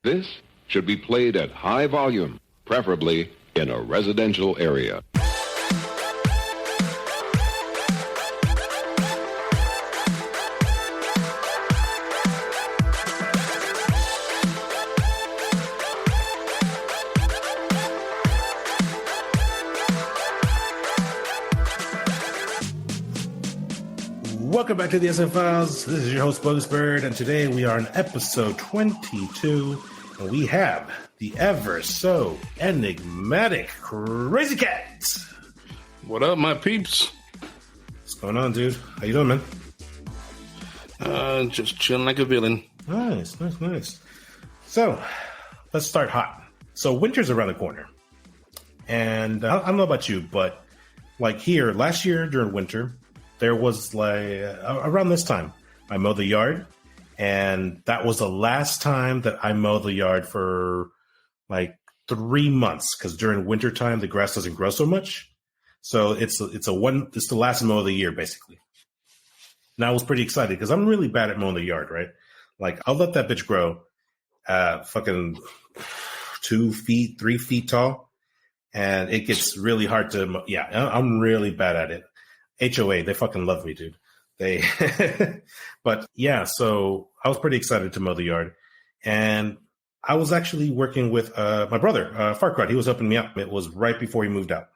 This should be played at high volume, preferably in a residential area. Welcome back to the SM Files. This is your host, BogusBird, and today we are on episode 22, and we have the ever so enigmatic CrazyKat. What up, my peeps? What's going on, dude? How you doing, man? Just chilling like a villain. Nice. So, let's start hot. So, winter's around the corner, and I don't know about you, but like here, last year during winter, there was like around this time, I mowed the yard, and that was the last time that I mowed the yard for like 3 months because during winter time the grass doesn't grow so much, so it's the last mow of the year basically. And I was pretty excited because I'm really bad at mowing the yard, right? Like I'll let that bitch grow, fucking 2 feet, 3 feet tall, and it gets really hard to mow. Yeah, I'm really bad at it. HOA, they fucking love me, dude. But yeah, so I was pretty excited to mow the yard. And I was actually working with my brother, Farquaad. He was helping me out. It was right before he moved out.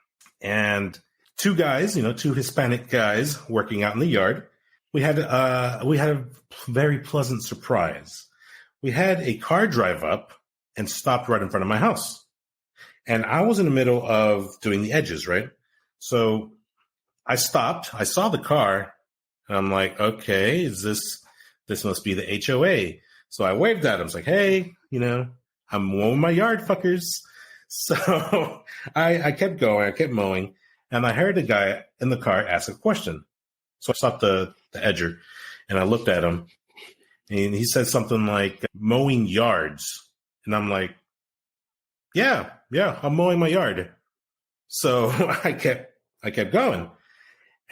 And 2 guys, two Hispanic guys working out in the yard. We had a very pleasant surprise. We had a car drive up and stopped right in front of my house. And I was in the middle of doing the edges, right? So I stopped. I saw the car, and I'm like, okay, this must be the HOA. So I waved at him. I was like, hey, I'm mowing my yard, fuckers. So I kept going. I kept mowing, and I heard the guy in the car ask a question. So I stopped the edger, and I looked at him, and he said something like mowing yards. And I'm like, yeah, I'm mowing my yard. So I kept going.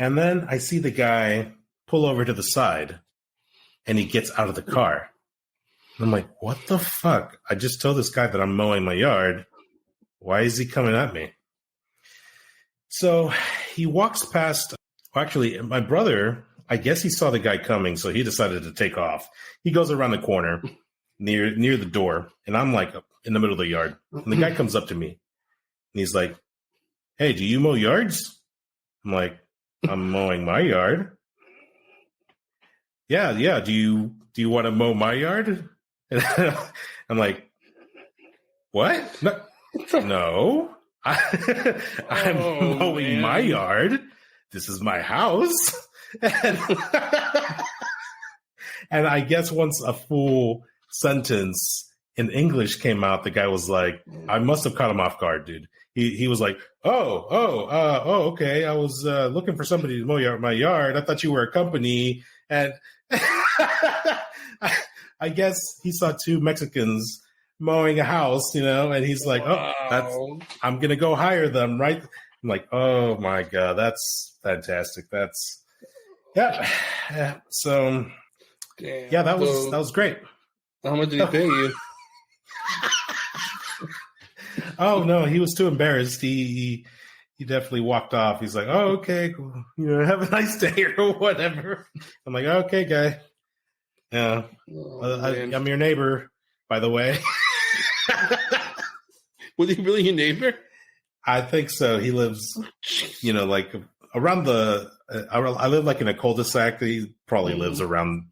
And then I see the guy pull over to the side, and he gets out of the car. And I'm like, what the fuck? I just told this guy that I'm mowing my yard. Why is he coming at me? So he walks past. Actually, my brother, I guess he saw the guy coming, so he decided to take off. He goes around the corner near the door, and I'm like in the middle of the yard. And the guy comes up to me, and he's like, hey, do you mow yards? I'm like, I'm mowing my yard. Yeah. Do you want to mow my yard? And I'm like, what? No. I'm mowing my yard. This is my house. And I guess once a full sentence in English came out, the guy was like, I must have caught him off guard, dude. He was like, okay. I was looking for somebody to mow my yard. I thought you were a company. And I guess he saw 2 Mexicans mowing a house, and he's like, wow. I'm going to go hire them, right? I'm like, oh my God, that's fantastic. Yeah. So, damn, yeah, that was great. How much did he pay you? Oh no, he was too embarrassed. He definitely walked off. He's like, "Oh, okay, cool. Have a nice day or whatever." I'm like, "Okay, guy. Yeah, I'm your neighbor, by the way." Was he really your neighbor? I think so. He lives, like around the. I live like in a cul-de-sac. He probably lives around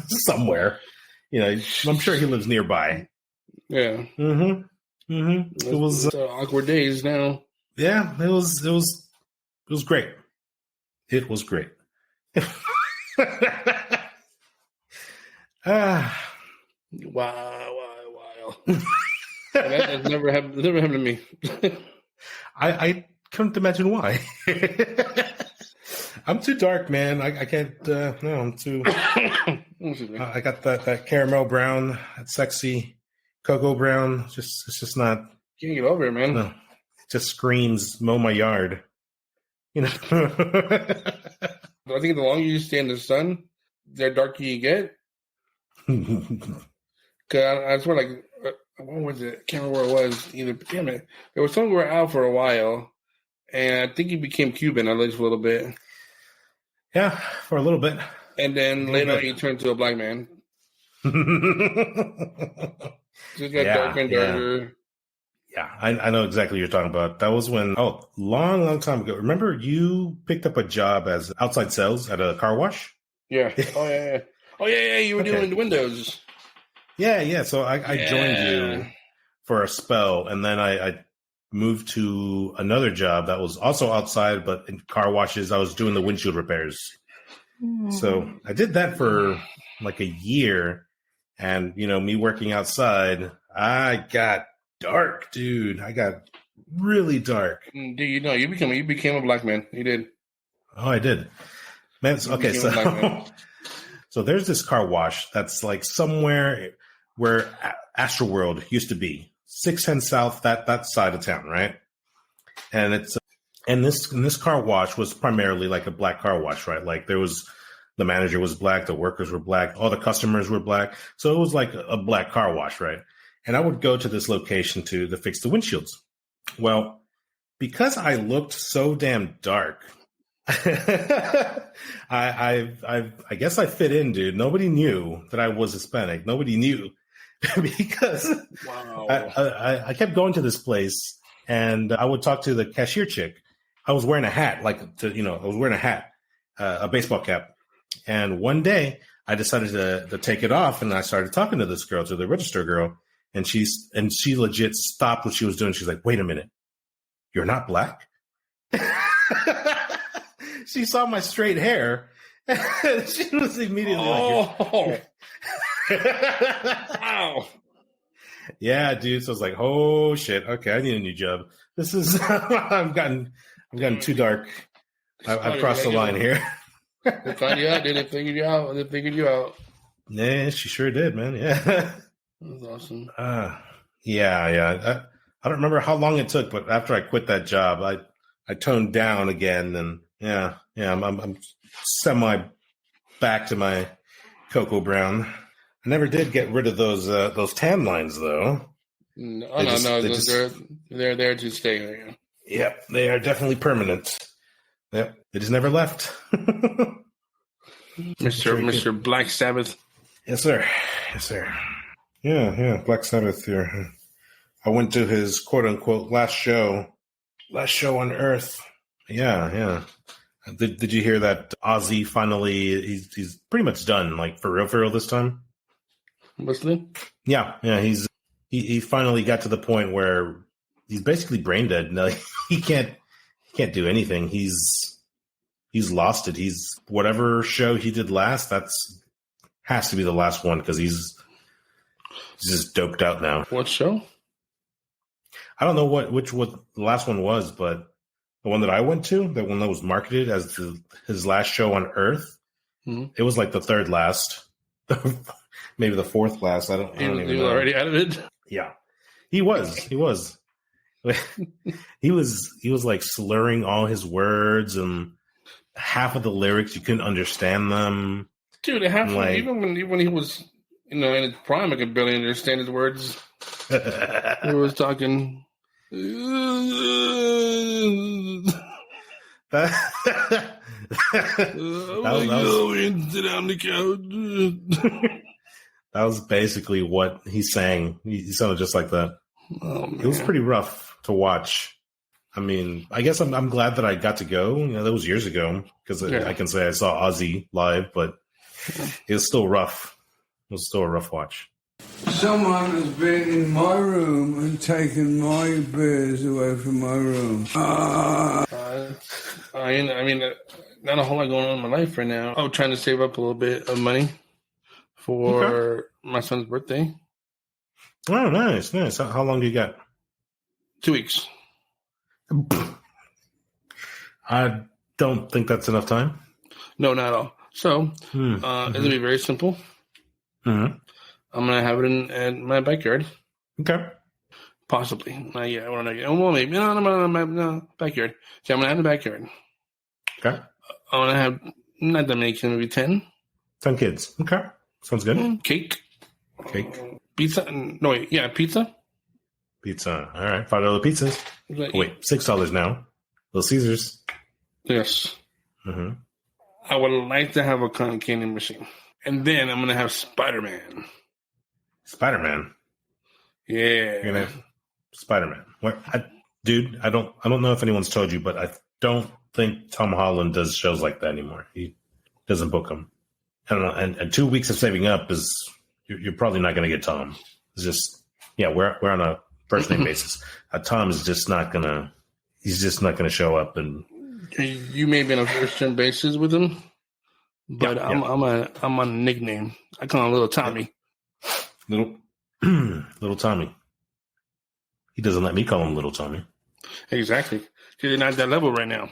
somewhere. I'm sure he lives nearby. Yeah. Mm-hmm. It was awkward days now. Yeah, it was great. It was great. Wow. That never happened to me. I couldn't imagine why. I'm too dark, man. I can't. No, I'm too. I got that caramel brown, that sexy cocoa brown. It's just not. Can't get over it, man. No, it just screams mow my yard. I think the longer you stay in the sun, the darker you get. Cause I swear, like, what was it? I can't remember where it was. Either, damn it, there was somewhere out for a while, and I think he became Cuban at least for a little bit. Yeah, for a little bit. And then later he turned to a black man. Just got darker and darker. Yeah, I know exactly what you're talking about. That was when, long time ago. Remember you picked up a job as outside sales at a car wash? Yeah. Oh, yeah. You were doing the windows. Yeah. So I joined you for a spell, and then I moved to another job that was also outside, but in car washes. I was doing the windshield repairs. So I did that for like a year, and me working outside, I got dark, dude. I got really dark. Dude, you became a black man. You did. Oh, I did. Man, okay, so there's this car wash that's like somewhere where Astroworld used to be, 610 South, that side of town, right? And it's this car wash was primarily like a black car wash, right? Like the manager was black, the workers were black, all the customers were black, so it was like a black car wash, right? And I would go to this location to fix the windshields. Well, because I looked so damn dark, I guess I fit in, dude. Nobody knew that I was Hispanic. Nobody knew because I kept going to this place, and I would talk to the cashier chick. I was wearing a hat, a baseball cap. And one day I decided to take it off, and I started talking to this girl, to the register girl. And she legit stopped what she was doing. She's like, "Wait a minute, you're not black?" She saw my straight hair. She was immediately like, "Wow, yeah, dude." So I was like, "Oh shit, okay, I need a new job. This is I've gotten too dark. I've crossed the line here." They found you out. They figured you out. They figured you out. Yeah, she sure did, man. Yeah. That was awesome. Yeah. I don't remember how long it took, but after I quit that job, I toned down again, and I'm semi back to my cocoa brown. I never did get rid of those tan lines, though. They're there to stay. There. Yep, they are definitely permanent. Yep, they just never left. Mr. Black Sabbath. Yes, sir. Yeah, Black Sabbath here. I went to his quote-unquote last show on Earth. Yeah. Did you hear that Ozzie finally, he's pretty much done, like for real this time? Listening? Yeah, he finally got to the point where he's basically brain dead. No, he can't do anything. He's lost it. He's whatever show he did last, has to be the last one, because he's just doped out now. What show? I don't know what the last one was, but the one that I went to, the one that was marketed as his last show on Earth, It was like the third last, maybe the fourth last. I don't even know. He was already out of it. Yeah, he was. He was like slurring all his words, and half of the lyrics you couldn't understand them. Dude, even when he was, in his prime, I could barely understand his words. He was talking. That was basically what he sang. He sounded just like that. Oh, it was pretty rough to watch. I mean, I guess I'm glad that I got to go. That was years ago, because I can say I saw Ozzie live, but it was still rough. It was still a rough watch. Someone has been in my room and taken my beers away from my room. I mean, not a whole lot going on in my life right now. I'm trying to save up a little bit of money for my son's birthday. Oh, nice. How long do you got? 2 weeks. I don't think that's enough time. No, not at all. So, it's going to be very simple. Mm-hmm. I'm going to have it in my backyard. Okay. Possibly. Not yet. I don't know yet. Well, maybe. No, backyard. So I'm going to have the backyard. Okay. I'm going to have not that many kids, maybe 10. 10 kids. Okay. Sounds good. Cake. Pizza? No, wait. Yeah, pizza. Pizza. All right, $5 pizzas. Like, Wait, $6 now. Little Caesars. Yes. Mm-hmm. I would like to have a cotton candy machine, and then I'm gonna have Spider-Man. Spider-Man. Yeah. You're gonna have Spider-Man. What, dude? I don't know if anyone's told you, but I don't think Tom Holland does shows like that anymore. He doesn't book them. I don't know. And 2 weeks of saving up is you're probably not going to get Tom. It's just we're on a first name basis. Tom is just not gonna. He's just not going to show up. And you may be on a first name basis with him, but I'm on a nickname. I call him Little Tommy. Little Tommy. He doesn't let me call him Little Tommy. Exactly, because you're not at that level right now.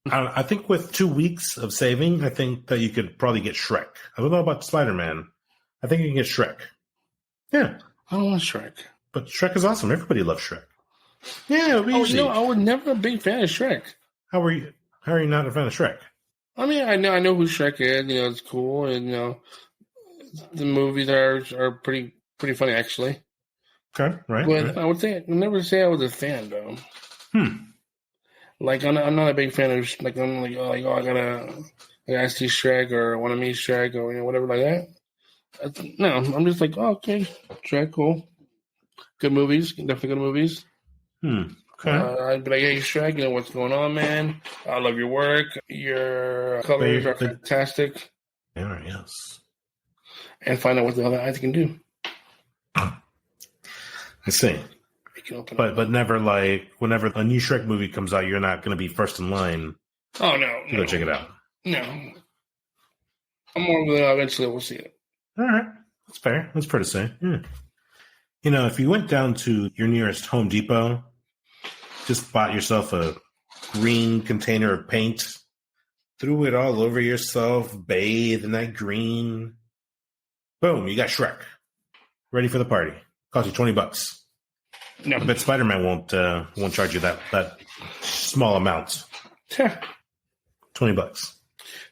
I think with 2 weeks of saving, I think that you could probably get Shrek. I don't know about Spider-Man. I think you can get Shrek. Yeah. I don't want Shrek. But Shrek is awesome. Everybody loves Shrek. Yeah, it'll be easy. I was never a big fan of Shrek. How are you not a fan of Shrek? I mean, I know who Shrek is. It's cool, and the movies are pretty funny actually. Okay, right. But right. I would never say I was a fan though. Like I'm not a big fan of like I'm like I gotta see Shrek or I want to meet Shrek or whatever like that. No, I'm just like okay, Shrek, cool, good movies, definitely good movies. Okay. I'd be like, hey Shrek, what's going on, man? I love your work. Your colors are fantastic. Yeah, yes. And find out what the hell that I can do. I see. But never like whenever a new Shrek movie comes out, you're not going to be first in line. Oh no, to go check it out. No, I'm more than eventually we'll see it. All right, that's fair. That's fair to say. Yeah. If you went down to your nearest Home Depot, just bought yourself a green container of paint, threw it all over yourself, bathe in that green. Boom, you got Shrek. Ready for the party. Cost you $20. No. I bet Spider-Man won't charge you that small amount. $20.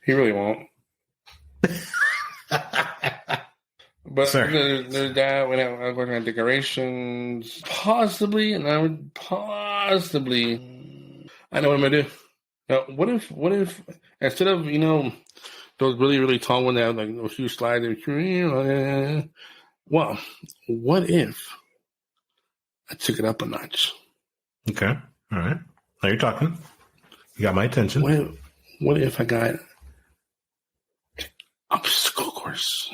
He really won't. But there's that. When I'm working on decorations, possibly, and I would possibly. I know what I'm gonna do. Now, what if instead of those really really tall ones that have like those huge slides, well, what if I took it up a notch? Okay, all right. Now you're talking. You got my attention. What if I got an obstacle course?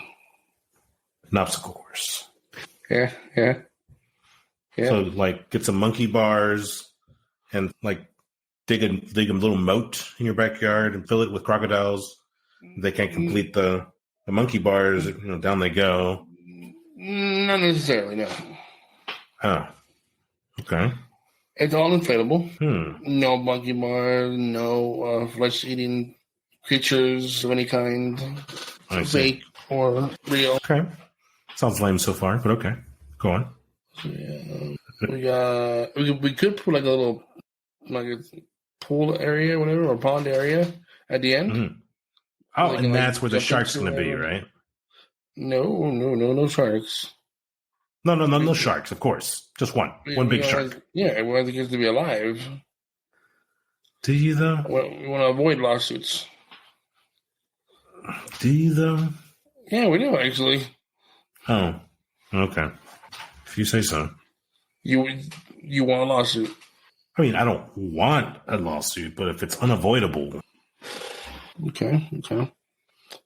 An obstacle course. Yeah. So, like, get some monkey bars and, like, dig a little moat in your backyard and fill it with crocodiles. They can't complete the monkey bars. Down they go. Not necessarily, no. Oh, okay. It's all inflatable. No monkey bars, no flesh-eating creatures of any kind, fake or real. Okay. Sounds lame so far, but okay. Go on. Yeah, we could put like a little a pool area, whatever, or pond area at the end. Mm-hmm. Oh, and that's where the shark's going to be, right? No sharks. No sharks, of course. Just one big shark. Yeah, we want the kids to be alive. Do you though? We want to avoid lawsuits. Do you though? Yeah, we do actually. Oh, okay. If you say so. You want a lawsuit? I mean, I don't want a lawsuit, but if it's unavoidable. Okay.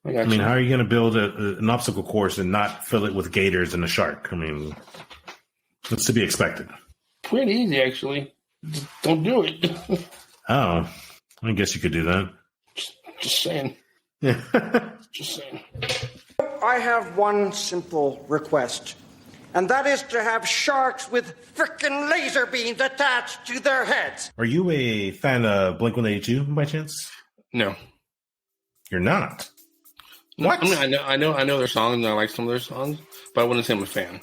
I mean, how are you going to build an obstacle course and not fill it with gators and a shark? I mean, what's to be expected? Pretty easy, actually. Just don't do it. Oh, I guess you could do that. Just saying. Yeah. Just saying. I have one simple request, and that is to have sharks with frickin' laser beams attached to their heads. Are you a fan of Blink-182 by chance? No. You're not? What? I mean, I know their songs, and I like some of their songs, but I wouldn't say I'm a fan.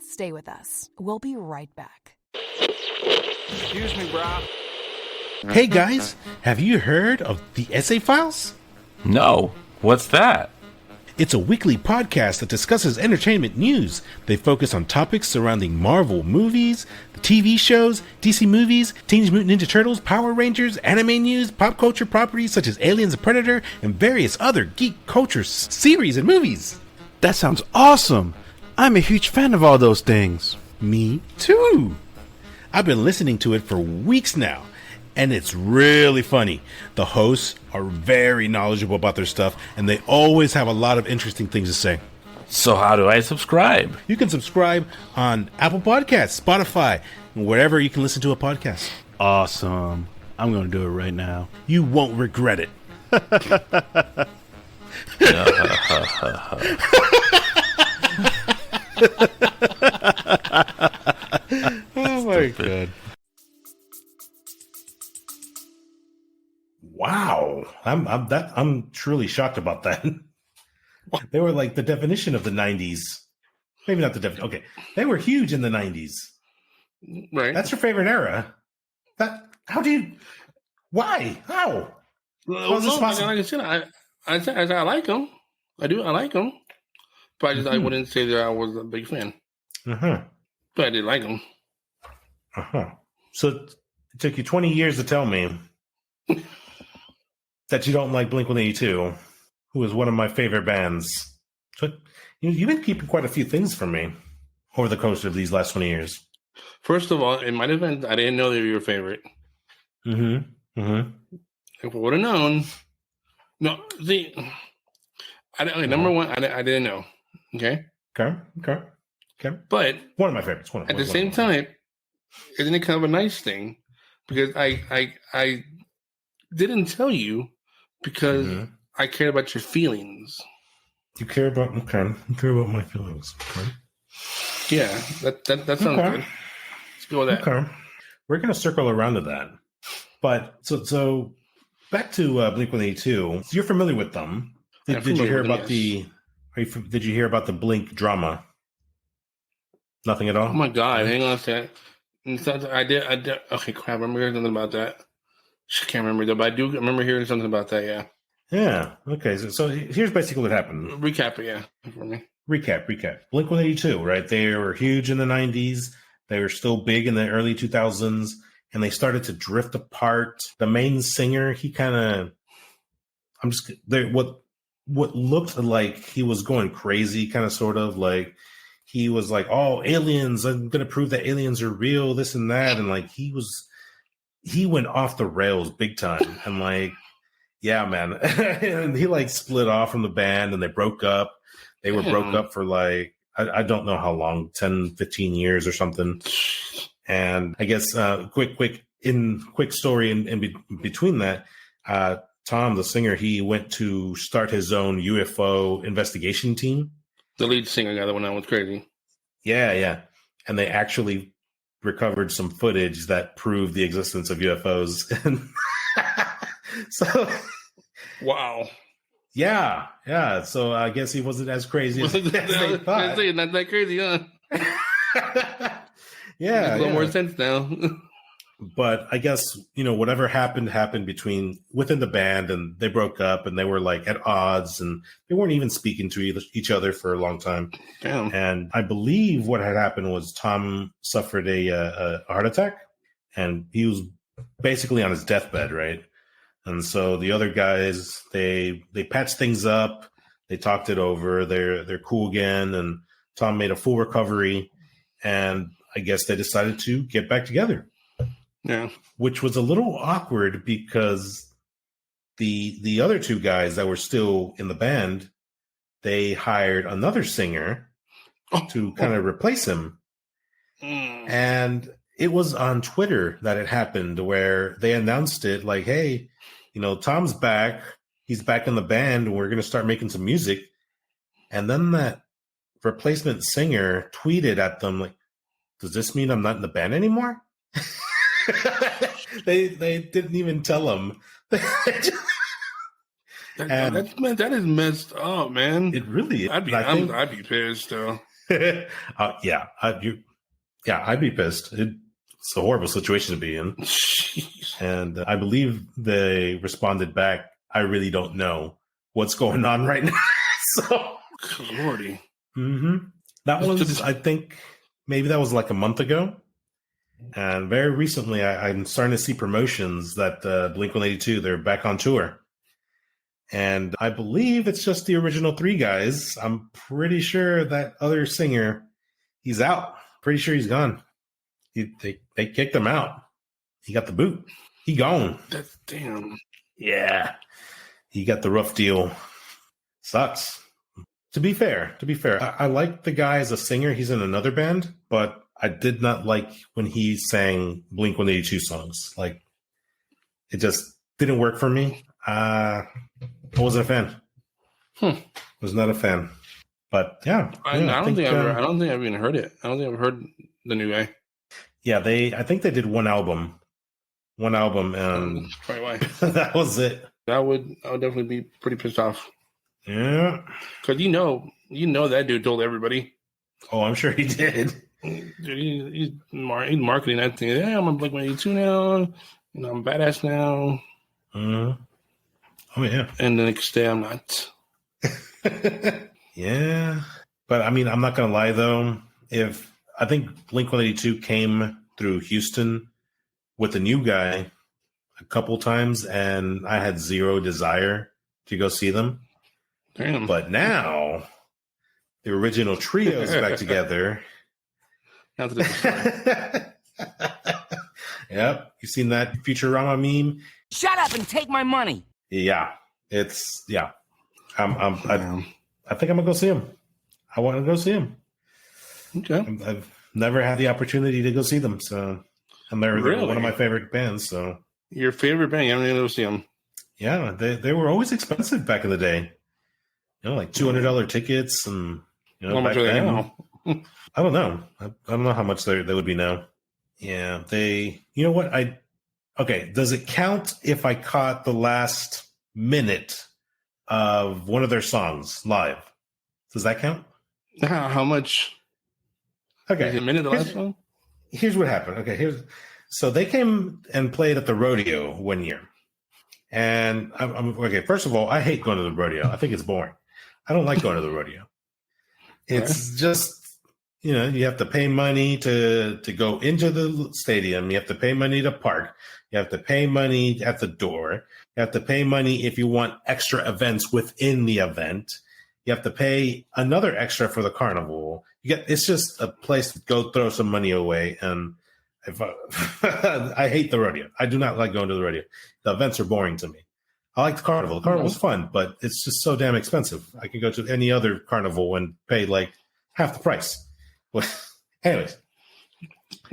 Stay with us. We'll be right back. Excuse me, bro. Hey guys, have you heard of the essay files? No. What's that? It's a weekly podcast that discusses entertainment news. They focus on topics surrounding Marvel movies, TV shows, DC movies, Teenage Mutant Ninja Turtles, Power Rangers, anime news, pop culture properties such as Aliens and Predator, and various other geek culture series and movies. That sounds awesome! I'm a huge fan of all those things. Me too! I've been listening to it for weeks now, and it's really funny. The hosts are very knowledgeable about their stuff, and they always have a lot of interesting things to say. So how do I subscribe? You can subscribe on Apple Podcasts, Spotify, and wherever you can listen to a podcast. Awesome. I'm going to do it right now. You won't regret it. Oh my God. Wow. I'm truly shocked about that. They were like the definition of the 90s. Maybe not the definition. Okay. They were huge in the 90s. Right. That's your favorite era. How do you, why? How? Well, no, like I said, I like them. I like them. But I wouldn't say that I was a big fan. Uh-huh. But I did like them. Uh-huh. So it took you 20 years to tell me that you don't like Blink-182, who is one of my favorite bands. So you've been keeping quite a few things from me over the course of these last 20 years. First of all, in my defense, I didn't know they were your favorite. Mm-hmm. Mm-hmm. If I would have known, no. See, number one, I didn't know. Okay. But one of my favorites. At the same time, isn't it kind of a nice thing? Because I didn't tell you because I care about your feelings. You care about You care about my feelings. Okay. Yeah, that sounds good. Let's go with that. Okay. We're gonna circle around to that. But so back to Blink-182. You're familiar with them. Did you hear about Did you hear about the Blink drama? Nothing at all? Oh my God! Hang on a second. I did. Okay, crap. I remember hearing something about that. I can't remember though, but I do remember hearing something about that. Yeah. Yeah. Okay. So here's basically what happened. Recap it, yeah, for me. Recap. Blink-182, right? They were huge in the 90s. They were still big in the early 2000s, and they started to drift apart. The main singer, he kind of, what looked like he was going crazy, kind of, sort of like he was like, "Oh, aliens! I'm gonna prove that aliens are real, this and that," and like he went off the rails big time, and like, yeah, man, and he like split off from the band, and they broke up. They were broke up for like, I don't know how long, 10, 15 years or something. And I guess quick story in between that, Tom, the singer, he went to start his own UFO investigation team. The lead singer guy, the one that was crazy. Yeah. And they actually recovered some footage that proved the existence of UFOs. So, wow. Yeah. So I guess he wasn't as crazy as they thought. Not that crazy, huh? Yeah, makes a little more sense now. But I guess, whatever happened within the band, and they broke up, and they were like at odds, and they weren't even speaking to each other for a long time. Damn. And I believe what had happened was Tom suffered a heart attack, and he was basically on his deathbed, right? And so the other guys, they patched things up, they talked it over, they're cool again, and Tom made a full recovery, and I guess they decided to get back together. Yeah. Which was a little awkward because the other two guys that were still in the band, they hired another singer to kind of replace him. And it was on Twitter that it happened, where they announced it like, hey, Tom's back. He's back in the band, and we're going to start making some music. And then that replacement singer tweeted at them like, does this mean I'm not in the band anymore? They didn't even tell him. That is messed up, man. It really is. I'd be pissed though. Yeah, I'd be pissed. It's a horrible situation to be in. Jeez. And I believe they responded back, I really don't know what's going on right now. So, Lordy. That was, I think, maybe that was like a month ago. And very recently, I'm starting to see promotions that Blink-182, they're back on tour. And I believe it's just the original three guys. I'm pretty sure that other singer, he's out. Pretty sure he's gone. They kicked him out. He got the boot. He gone. That's damn. Yeah. He got the rough deal. Sucks. To be fair, I like the guy as a singer. He's in another band, but I did not like when he sang Blink-182 songs. Like, it just didn't work for me. I wasn't a fan. Was not a fan. But yeah, I don't think I've even heard it. I don't think I've heard the new guy. Yeah, I think they did one album, and Probably why. that was it. I would definitely be pretty pissed off. Yeah, because you know that dude told everybody. Oh, I'm sure he did. Dude, he's marketing that thing. Yeah, I'm on Blink-182 now. I'm badass now. Oh yeah. And the next day, I'm not. Yeah, but I mean, I'm not gonna lie though. If I think Blink-182 came through Houston with a new guy a couple times, and I had zero desire to go see them. Damn. But now the original trio is back together. Yep, you seen that Futurama meme? Shut up and take my money. Yeah, I think I'm gonna go see him. I want to go see him. Okay. I've never had the opportunity to go see them, so and they're Really? one of my favorite bands. So Your favorite band? You haven't been able to see them? yeah, they were always expensive back in the day. Like $200 tickets, and How much back are they then, now? I don't know. I don't know how much they would be now. Yeah, they. You know what? Okay. Does it count if I caught the last minute of one of their songs live? Does that count? How much? Okay. Is it a minute the last song? Here's what happened. Okay, so they came and played at the rodeo one year, and I'm okay. First of all, I hate going to the rodeo. I think it's boring. I don't like going to the rodeo. It's just you have to pay money to go into the stadium. You have to pay money to park. You have to pay money at the door. You have to pay money if you want extra events within the event. You have to pay another extra for the carnival. It's just a place to go throw some money away. And I hate the rodeo. I do not like going to the rodeo. The events are boring to me. I like the carnival. The carnival's fun, but it's just so damn expensive. I can go to any other carnival and pay like half the price. Anyways,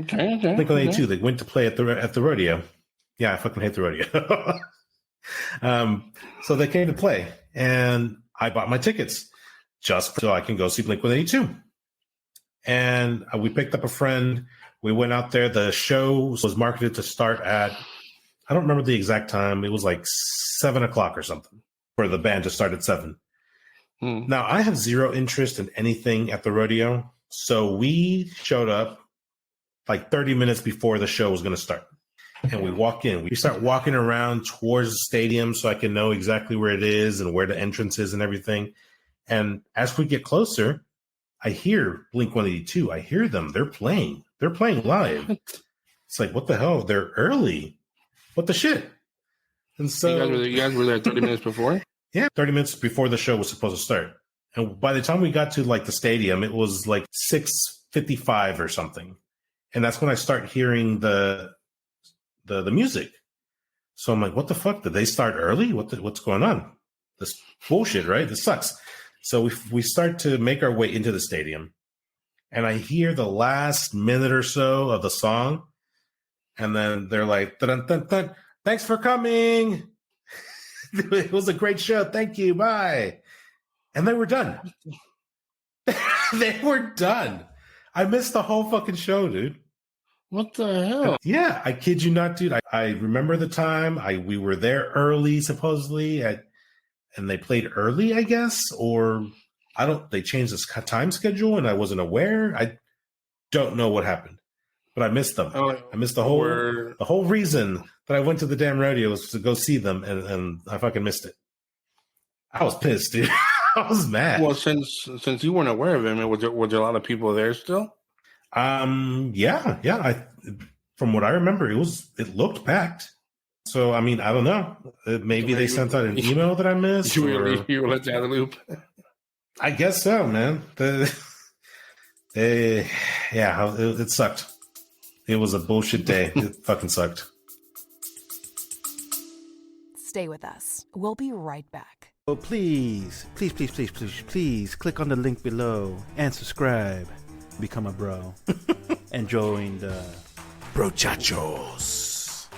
Okay. Blink-182, they went to play at the rodeo. Yeah, I fucking hate the rodeo. So they came to play, and I bought my tickets just so I can go see Blink-182. And we picked up a friend. We went out there. The show was marketed to start at, I don't remember the exact time. It was like 7:00 or something for the band to start at 7. Now, I have zero interest in anything at the rodeo. So we showed up like 30 minutes before the show was going to start. And we walk in. We start walking around towards the stadium so I can know exactly where it is and where the entrance is and everything. And as we get closer, I hear Blink-182. I hear them. They're playing. They're playing live. It's like, what the hell? They're early. What the shit? And so you guys were there 30 minutes before? Yeah, 30 minutes before the show was supposed to start. And by the time we got to like the stadium, it was like 6:55 or something. And that's when I start hearing the music. So I'm like, what the fuck? Did they start early? What's going on? This bullshit, right? This sucks. So we start to make our way into the stadium, and I hear the last minute or so of the song, and then they're like, dun, dun, dun, "Thanks for coming. It was a great show. Thank you. Bye." And they were done. They were done. I missed the whole fucking show, dude. What the hell? Yeah, I kid you not, dude. I remember the time. We were there early, supposedly, and they played early, I guess, or they changed the time schedule and I wasn't aware. I don't know what happened, but I missed them. I missed the whole reason that I went to the damn rodeo was to go see them, and I fucking missed it. I was pissed, dude. I was mad. Well, since you weren't aware of it, I mean, was there a lot of people there still? Yeah. From what I remember, it looked packed. So I mean, I don't know. Maybe they sent out an email that I missed. You were let out of the loop. I guess so, man. It sucked. It was a bullshit day. It fucking sucked. Stay with us. We'll be right back. Oh, please click on the link below and subscribe. Become a bro. And join the Brochachos.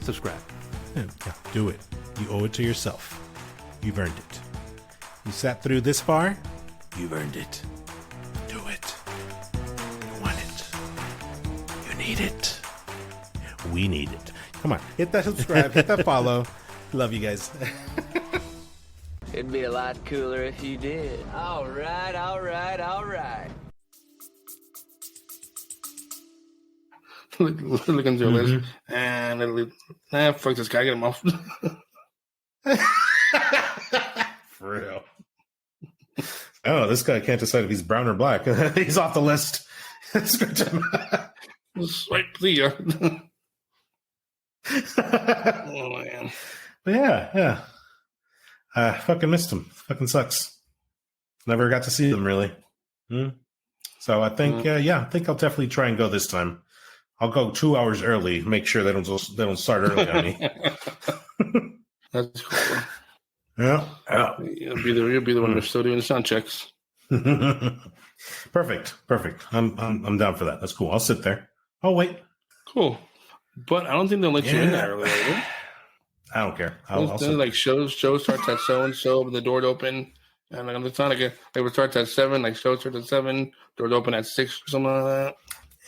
Subscribe. Yeah, do it. You owe it to yourself. You've earned it. You sat through this far. You've earned it. Do it. You want it. You need it. We need it. Come on. Hit that subscribe. Hit that follow. Love you guys. It'd be a lot cooler if you did. All right. Look into your list. And fuck this guy, get him off. For real. Oh, this guy can't decide if he's brown or black. He's off the list. Swipe clear. Oh, man. But yeah. I fucking missed him. Fucking sucks. Never got to see them, really. So I think, I think I'll definitely try and go this time. I'll go 2 hours early. Make sure they don't start early on me. That's cool. Yeah. You'll be the one who's still doing the sound checks. Perfect. I'm down for that. That's cool. I'll sit there. I'll wait. Cool. But I don't think they'll let you in that early. I don't care. I'll like show starts at so and so, but the door to open, and like on the time they would start at 7. Like show starts at 7, doors open at 6, or something like that.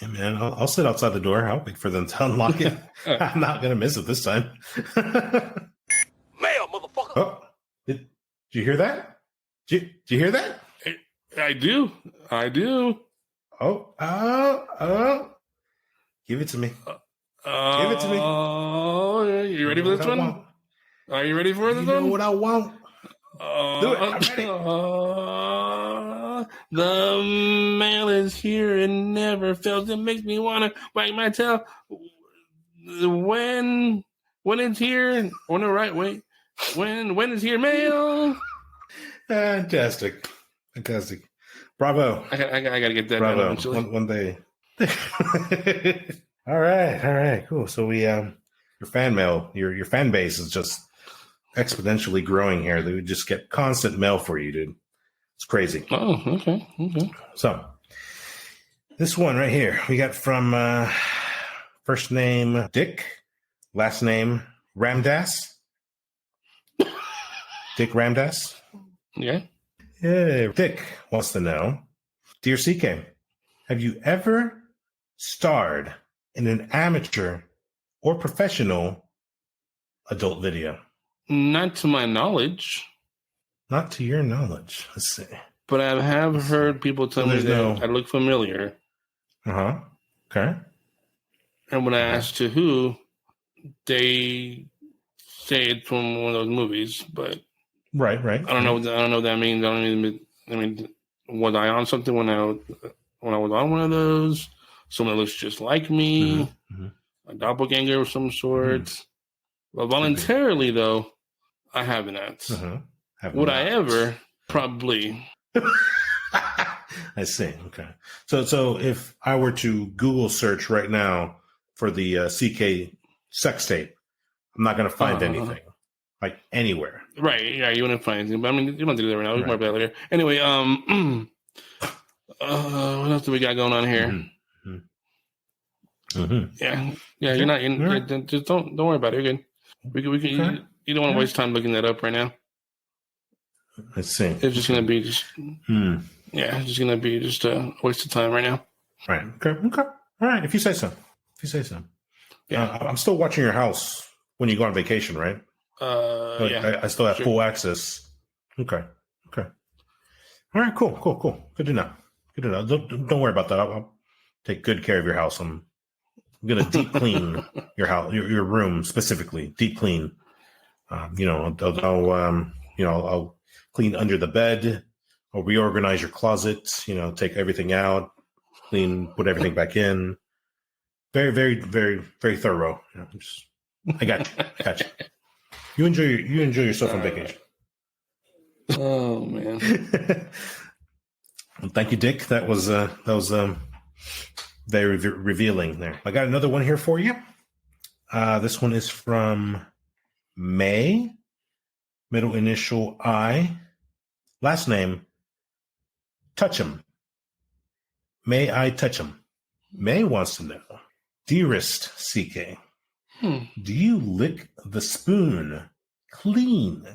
Yeah, man. I'll sit outside the door. I'll wait for them to unlock it. I'm not gonna miss it this time. Mail, motherfucker. Oh, did you hear that? Did you hear that? I do. Oh. Give it to me. Give it to me. Oh, you ready for this one? Are you ready for this one? You know what I want. Do it. I'm ready. The mail is here and never fails. It makes me want to wag my tail. When it's here. Oh, no, right, wait. When it's here, mail. Fantastic. Bravo. I gotta get that Bravo. eventually. One day. All right, cool. So we your fan mail, your fan base is just exponentially growing here. They would just get constant mail for you, dude. It's crazy. Oh, okay. So this one right here, we got from first name Dick, last name Ramdas. Dick Ramdas. Yeah. Yeah. Dick wants to know, dear CK, have you ever starred in an amateur or professional adult video? Not to my knowledge. Not to your knowledge. Let's see. But I have heard people tell me that I look familiar. Uh-huh. Okay. And when I asked to who, they say it's from one of those movies, but Right. I don't know what that means. I mean, was I on something when I was on one of those? Someone that looks just like me, a doppelganger of some sort. But voluntarily, though, I haven't. Would I ever? Probably. I see. Okay. So if I were to Google search right now for the CK sex tape, I'm not going to find anything, like anywhere. Right. Yeah, you wouldn't find anything. But I mean, you don't do that right now. We can worry about it later. Anyway, what else do we got going on here? Yeah. You're not. Just don't worry about it. You're good. We can. You don't want to waste time looking that up right now. Let's see. It's just gonna be just. Yeah, it's just gonna be just a waste of time right now. Right. Okay. All right. If you say so. Yeah. I'm still watching your house when you go on vacation, right? Yeah. I still have full access. Okay. All right. Cool. Good to know. Don't worry about that. I'll take good care of your house. I'm gonna deep clean your house, your room specifically. Deep clean. Although I'll clean under the bed. I'll reorganize your closet. Take everything out, put everything back in. Very, very, very, very thorough. I got you. You enjoy yourself on vacation. Oh man. Well, thank you, Dick. That was very revealing there. I got another one here for you. This one is from May, middle initial I, last name Touch him. May I touch him? May wants to know, dearest CK, do you lick the spoon clean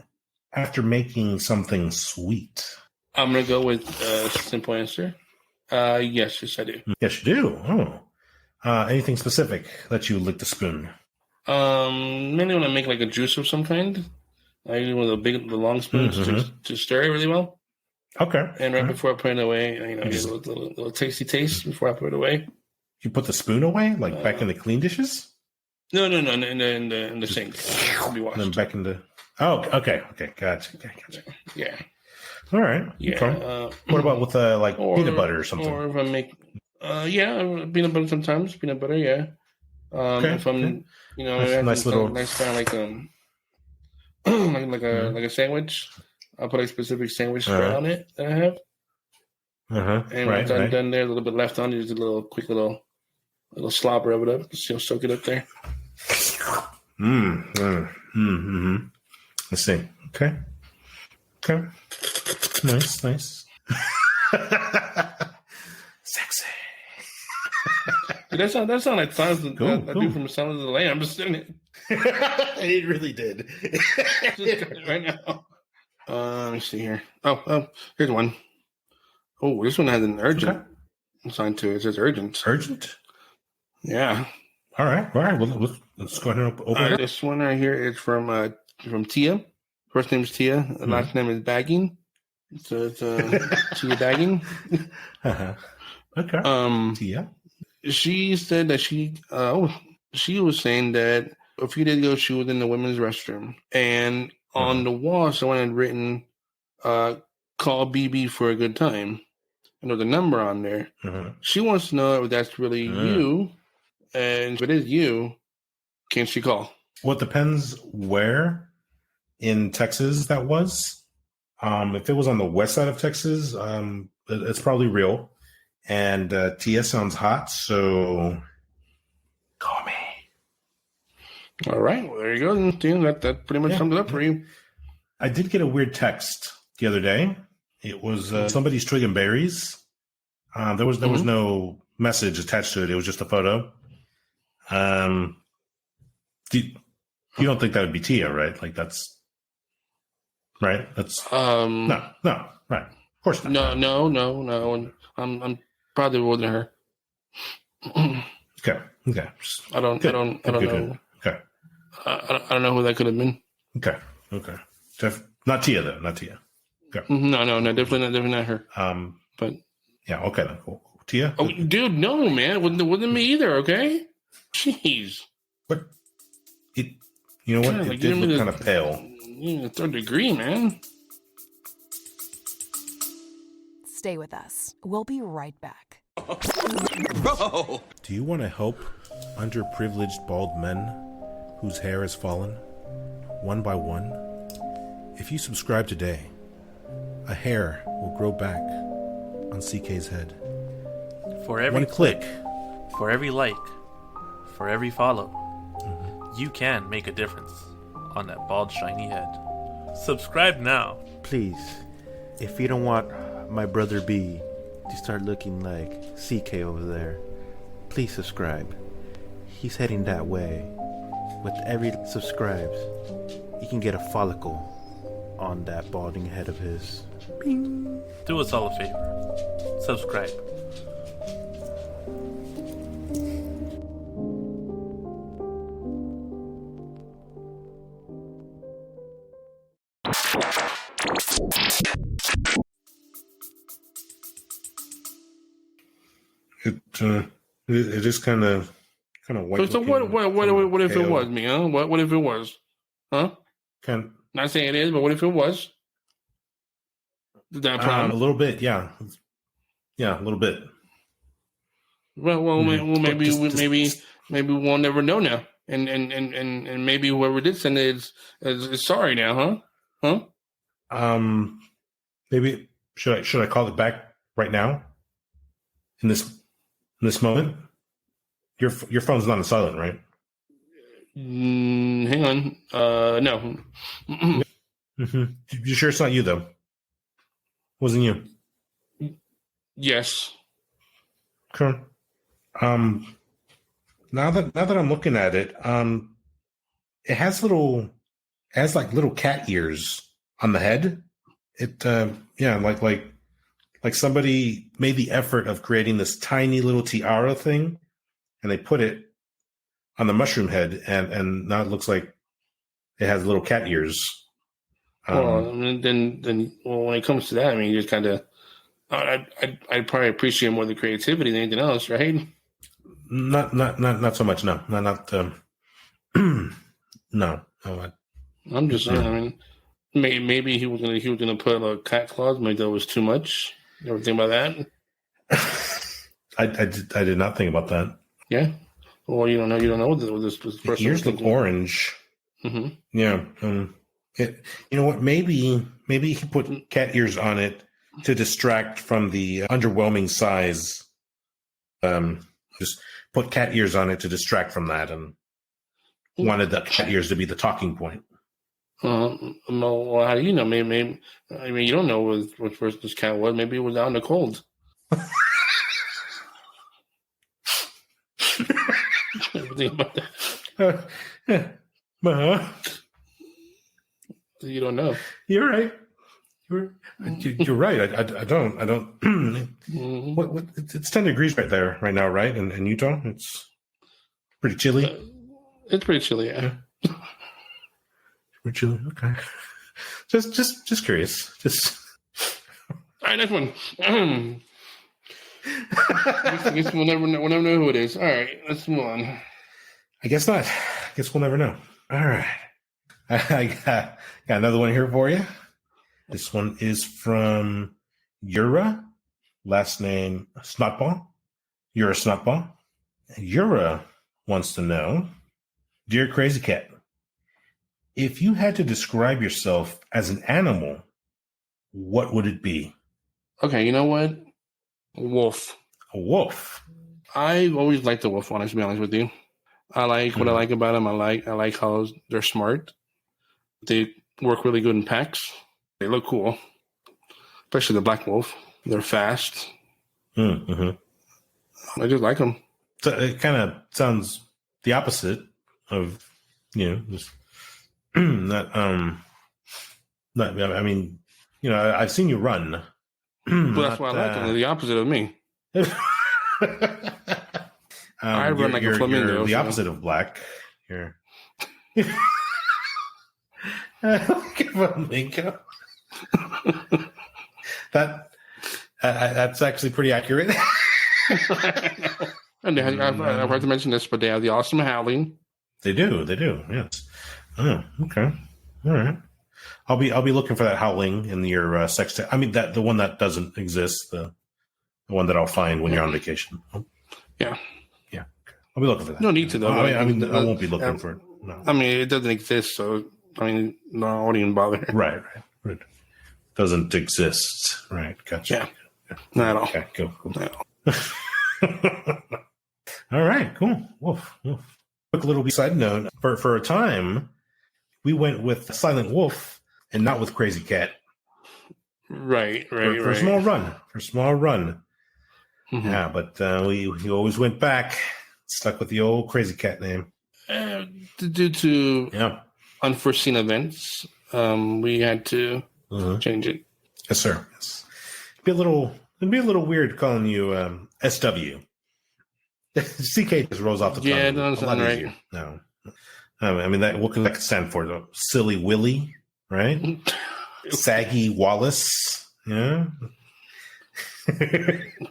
after making something sweet? I'm going to go with a simple answer. Yes, I do. Yes, you do. Oh. Anything specific that you lick the spoon? Mainly when I make like a juice of some kind. I use one of the long spoons to stir it really well. Okay. And right before I put it away, get a little tasty taste before I put it away. You put the spoon away, like back in the clean dishes? No, in the sink. To be washed. And then back in the. Oh, okay, gotcha. Yeah. All right. Yeah. Okay. What about with peanut butter or something? Or if I make, peanut butter sometimes. Peanut butter, yeah. If I'm, nice little nice kind of like a sandwich. I'll put a specific sandwich spread on it that I have. And once I'm done there, a little bit left on, just a quick little slobber of it up. Just soak it up there. Let's see. Okay. Nice. Sexy. That sound like sounds I do from Sound of the Lamb. I'm just sitting it. It really did. Just right now. Let me see here. Oh, here's one. Oh, this one has an urgent sign to it. It says urgent. Urgent? Yeah. All right. Well, let's go ahead and open it up. This one right here is from Tia. First name is Tia. The last name is Bagging. So it's Tia Bagging. Okay. Tia. She said that she was saying that a few days ago she was in the women's restroom and on the wall someone had written call BB for a good time. And there's a number on there. She wants to know if that's really you, and if it is you, can she call? Well, it depends where in Texas that was. If it was on the west side of Texas, it's probably real. And Tia sounds hot, so call me. All right, well, there you go. That pretty much sums it up for you. I did get a weird text the other day. It was somebody's twigging berries. There was no message attached to it. It was just a photo. You don't think that would be Tia, right? Like that's right. That's no, right. Of course not. No. I'm probably more than her. Okay. I don't know. Okay. I don't know who that could have been. Okay. Not Tia though. Not Tia. Okay. No, definitely not her. But yeah. Okay. Then. Cool. Tia. Oh, dude, no, man. Wasn't me either. Okay. Jeez. What? You know what? It did look kind of pale. Third degree, man. Stay with us. We'll be right back. Bro! Do you want to help underprivileged bald men whose hair has fallen, one by one? If you subscribe today, a hair will grow back on CK's head. For every one click, for every like, for every follow, you can make a difference on that bald, shiny head. Subscribe now. Please, if you don't want my brother B to start looking like CK over there, please subscribe. He's heading that way. With every subscribes, you can get a follicle on that balding head of his. Bing. Do us all a favor. Subscribe. It is kind of white. So what if it was me? Huh? What if it was? Huh? Kind Not saying it is, but what if it was? Is that a problem? A little bit, yeah. Yeah, a little bit. Well, maybe we'll never know now, and maybe whoever did send it is sorry now, huh? Maybe should I call it back right now? In this moment, your phone's not on silent, right? Hang on. No. Mm-hmm. You sure it's not you though? Wasn't you? Yes. Okay. Now that I'm looking at it, it has little cat ears on the head. It like somebody made the effort of creating this tiny little tiara thing, and they put it on the mushroom head, and now it looks like it has little cat ears. Then when it comes to that, I mean, you just kind of, I'd probably appreciate more the creativity than anything else, right? Not so much. No, not. No. I'm just saying. I mean, maybe he was gonna put a cat claws. Maybe that was too much. You ever think about that? I did not think about that. Yeah. Well, you don't know what this person. The ears look orange. Mm-hmm. Yeah. You know what? Maybe he put cat ears on it to distract from the underwhelming size. Just put cat ears on it to distract from that, and wanted the cat ears to be the talking point. Well, how do you know? Maybe I mean, you don't know which person this cat was. Maybe it was out in the cold. Think about that. You don't know. You're right. You're right. I don't. Mm-hmm. What? It's 10 degrees right now, right? In Utah, it's pretty chilly. It's pretty chilly, yeah. Pretty chilly. Okay. Just curious. Just. All right, next one. I guess we'll never know who it is. All right, let's move on. I guess not. I guess we'll never know. All right. I got another one here for you. This one is from Yura, last name Snotball. Yura Snotball. Yura wants to know, Dear CrazyKat, if you had to describe yourself as an animal, what would it be? Okay, you know what? A wolf. A wolf. I've always liked the wolf one, to be honest with you. I like what I like about them. I like how they're smart. They work really good in packs. They look cool, especially the black wolf. They're fast. Mm-hmm. I just like them. So it kind of sounds the opposite of, just not. I mean, I've seen you run. But that's why I like them. They're the opposite of me. I run like a flamingo. You're the opposite of black. You're like a flamingo. That's actually pretty accurate. And I've heard to mention this, but they have the awesome howling. They do. Yes. Oh, okay. All right. I'll be looking for that howling in your sextet. I mean, the one that doesn't exist. The one that I'll find when you're on vacation. Yeah. I'll be looking for that. No need to, though. I won't be looking for it. No. I mean, it doesn't exist, so no, I won't even bother. Right. Doesn't exist. Right. Gotcha. Yeah. Not at all. Okay. Cool. All right. Cool. Wolf. Quick little side note. For a time, we went with Silent Wolf and not with CrazyKat. Right. For a small run. Mm-hmm. Yeah, but we always went back. Stuck with the old CrazyKat name. Due to unforeseen events, we had to change it. Yes, sir. Yes. It'd be a little weird calling you SW. CK just rolls off the tongue. Yeah, it doesn't sound right. Easier. No. I mean, what could that stand for? Though? Silly Willy, right? Saggy Wallace. Yeah. It's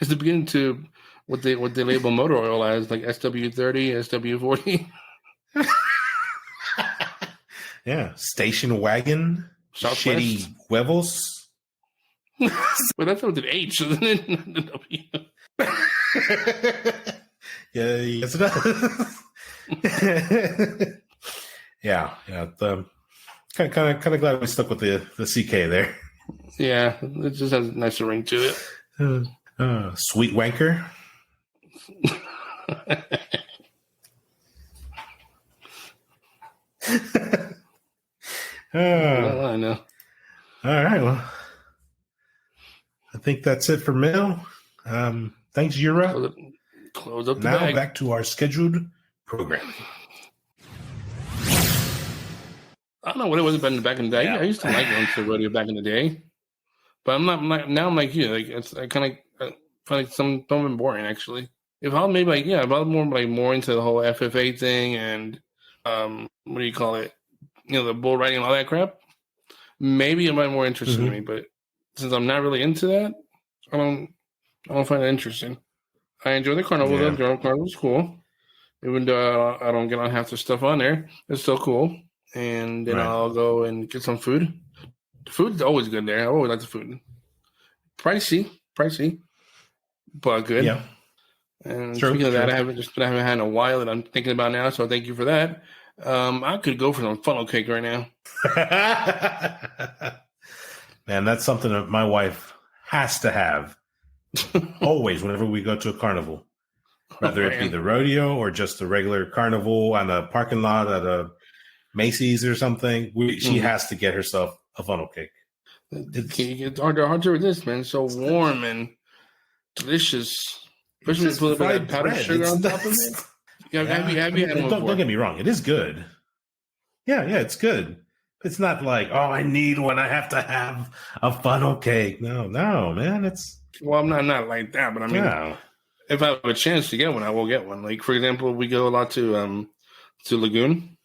the beginning to what they label motor oil as, like SW30, SW40. Yeah, station wagon, Southwest. shitty huevos. Well, that's with an H, isn't it? Not the W. Yeah, yes, it does. yeah. Kind of glad we stuck with the CK there. Yeah, it just has a nicer ring to it. Sweet wanker. I know. All right. Well, I think that's it for mail. Thanks, Yura. Close up the now bag. Back to our scheduled program. I don't know what it was back in the day. Yeah. I used to like going to the rodeo back in the day, but I'm not now. I'm like you. Like I kind of find like some of them boring actually. If I'm maybe like if I'm more into the whole FFA thing and what do you call it? The bull riding and all that crap. Maybe it might be more interesting to me, but since I'm not really into that, I don't find it interesting. I enjoy the carnival. Yeah. The carnival's cool, even though I don't get on half the stuff on there. It's still cool. And then I'll go and get some food. The food's always good there. I always like the food. Pricey, but good. Yeah. And speaking of that, I haven't had in a while that I'm thinking about now. So thank you for that. I could go for some funnel cake right now. Man, that's something that my wife has to have always whenever we go to a carnival, whether it be the rodeo or just a regular carnival on a parking lot at a Macy's or something. She has to get herself a funnel cake. It's hard to resist, man. It's so warm and delicious. Especially when you put a bit of powdered sugar on top of it. Have you had one before? Don't get me wrong. It is good. Yeah, it's good. It's not like, oh, I need one. I have to have a funnel cake. No, man. Well, I'm not like that, but I mean, if I have a chance to get one, I will get one. Like, for example, we go a lot to Lagoon.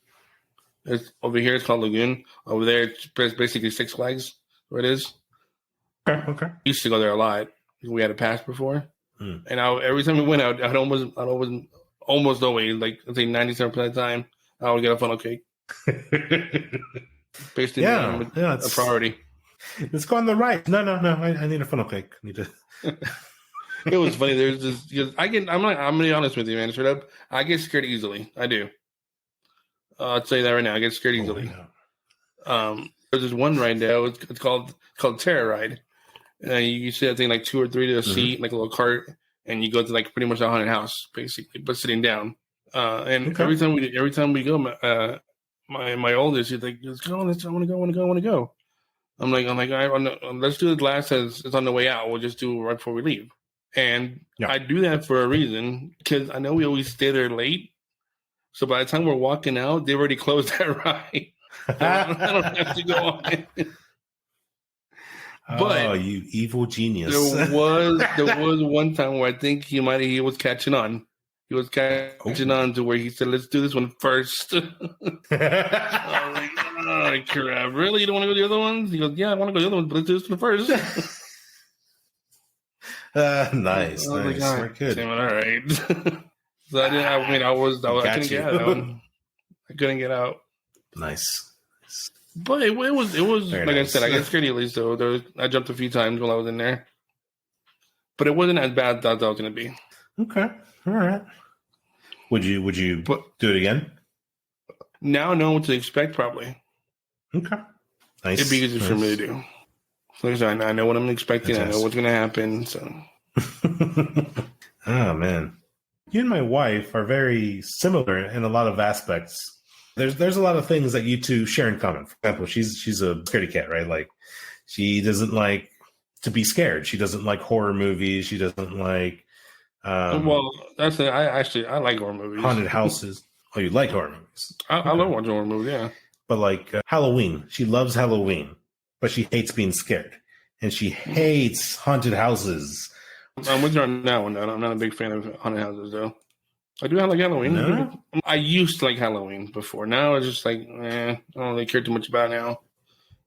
It's over here. It's called Lagoon. Over there, it's basically Six Flags. Where it is. Okay. I used to go there a lot. We had a pass before, and every time we went out, I'd almost always, like I think 97% of the time, I would get a funnel cake. Basically, a priority. Let's go on the right. No. I need a funnel cake. It was funny. There's this. I'm gonna be honest with you, man. Straight up, I get scared easily. I do. I'll tell you that right now. I get scared easily. There's this one ride there. It's called Terror Ride. You see that thing like 2 or 3 to a seat, like a little cart, and you go to like pretty much a haunted house, basically, but sitting down. Every time we go, my oldest, he's like, "Let's go! I want to go." I'm like, let's do the last as it's on the way out. We'll just do it right before we leave. And I do that for a reason because I know we always stay there late. So by the time we're walking out, they've already closed that ride. I don't have to go on it. But you evil genius! There was one time where I think he was catching on. He was catching on to where he said, "Let's do this one first." I was like, "Oh crap! Really? You don't want to go to the other ones?" He goes, "Yeah, I want to go to the other ones, but let's do this one first." Nice. Like, We're good. All right. So I couldn't get out. I couldn't get out. Nice. But it was Very like nice. I said, I get scared easily. So I jumped a few times while I was in there, but it wasn't as bad as I thought it was going to be. Okay, all right. Would you do it again? Now I know what to expect. Probably. Okay. Nice. It'd be easy for me to do. Like I said, I know what I'm expecting. I know what's going to happen. So. Oh man, you and my wife are very similar in a lot of aspects. There's a lot of things that you two share in common. For example, she's a scaredy cat, right? Like she doesn't like to be scared. She doesn't like horror movies. She doesn't like. Well, that's it. I like horror movies. Haunted houses. Oh, you like horror movies? I love watching horror movies. Yeah. But like Halloween, she loves Halloween, but she hates being scared, and she hates haunted houses. I'm with you on that one. I'm not a big fan of haunted houses, though. I do like Halloween. No? I used to like Halloween before. Now it's just like, I don't really care too much about it now.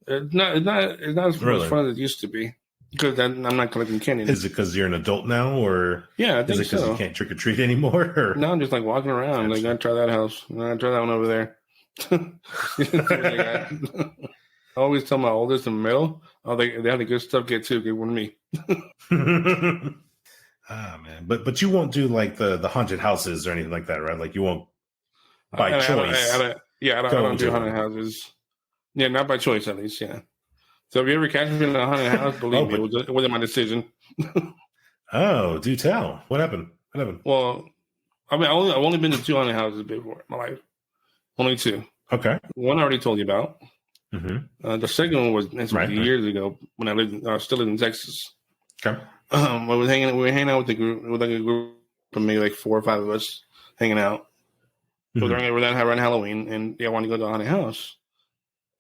It's not as much fun as it used to be because I'm not collecting candy. Is it because you're an adult now, or yeah, I think is it because you can't trick or treat anymore? Or? No, I'm just like walking around. Like I try that house, I try that one over there. I always tell my oldest and middle, they have the good stuff. Get one of me. Man, but you won't do like the haunted houses or anything like that, right? Like you won't by choice. I don't do haunted houses. Yeah, not by choice at least. Yeah. So if you ever catch me in a haunted house, believe me, it wasn't my decision. Oh, do tell. What happened? Well, I mean, I've only been to 2 haunted houses before in my life. Only 2. Okay. One I already told you about. Mm-hmm. The second one was years ago when I still lived in Texas. Okay. We were hanging out with a group of maybe like 4 or 5 of us hanging out. Mm-hmm. We're around Halloween, and I wanted to go to a haunted house.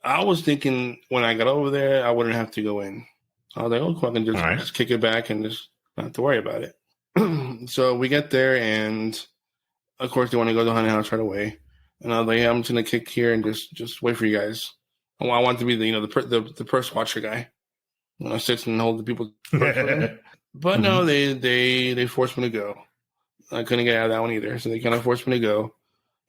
I was thinking when I got over there, I wouldn't have to go in. I was like, oh, cool, I can just kick it back and just not have to worry about it. So we get there, and of course, they want to go to the haunted house right away. And I was like, yeah, I'm just gonna kick here and just wait for you guys. I want to be the purse watcher guy. When I sit and hold the people's purse. But no, they forced me to go. I couldn't get out of that one either, so they kind of forced me to go.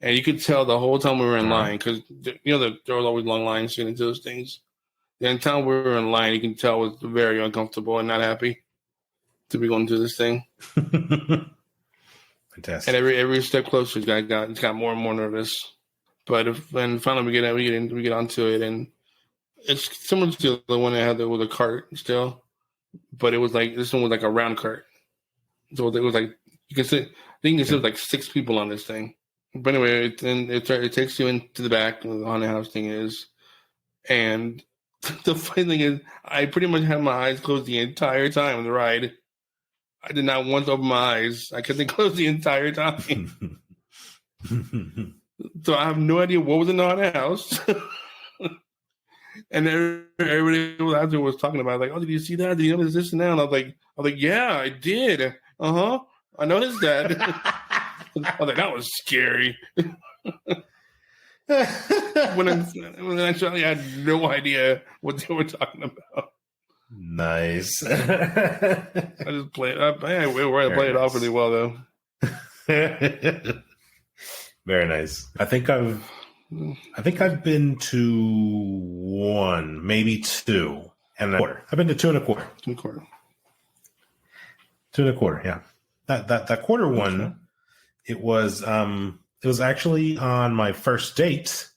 And you could tell the whole time we were in line, because there was always long lines getting into those things. The entire time we were in line, you can tell it was very uncomfortable and not happy to be going through this thing. Fantastic. And every step closer, it got more and more nervous. But finally we get onto it, and it's similar to the one that had with a cart still, but it was like this one was like a round cart. So it was like you can sit. I think you can sit like 6 people on this thing. But anyway, it takes you into the back where the haunted house thing is, and the funny thing is, I pretty much had my eyes closed the entire time on the ride. I did not once open my eyes. I kept them closed the entire time. So I have no idea what was in the haunted house. And everybody after was talking about like, oh, did you see that? Did you notice this and that? And I was like, yeah, I did. I noticed that. I was like, that was scary. when actually I had no idea what they were talking about. Nice. I just played. I played it off really well though. Very nice. I think I've been to 1, maybe 2 and a quarter. I've been to 2 and a quarter. 2 and a quarter. 2 and a quarter. Yeah. That quarter one. It was actually on my first date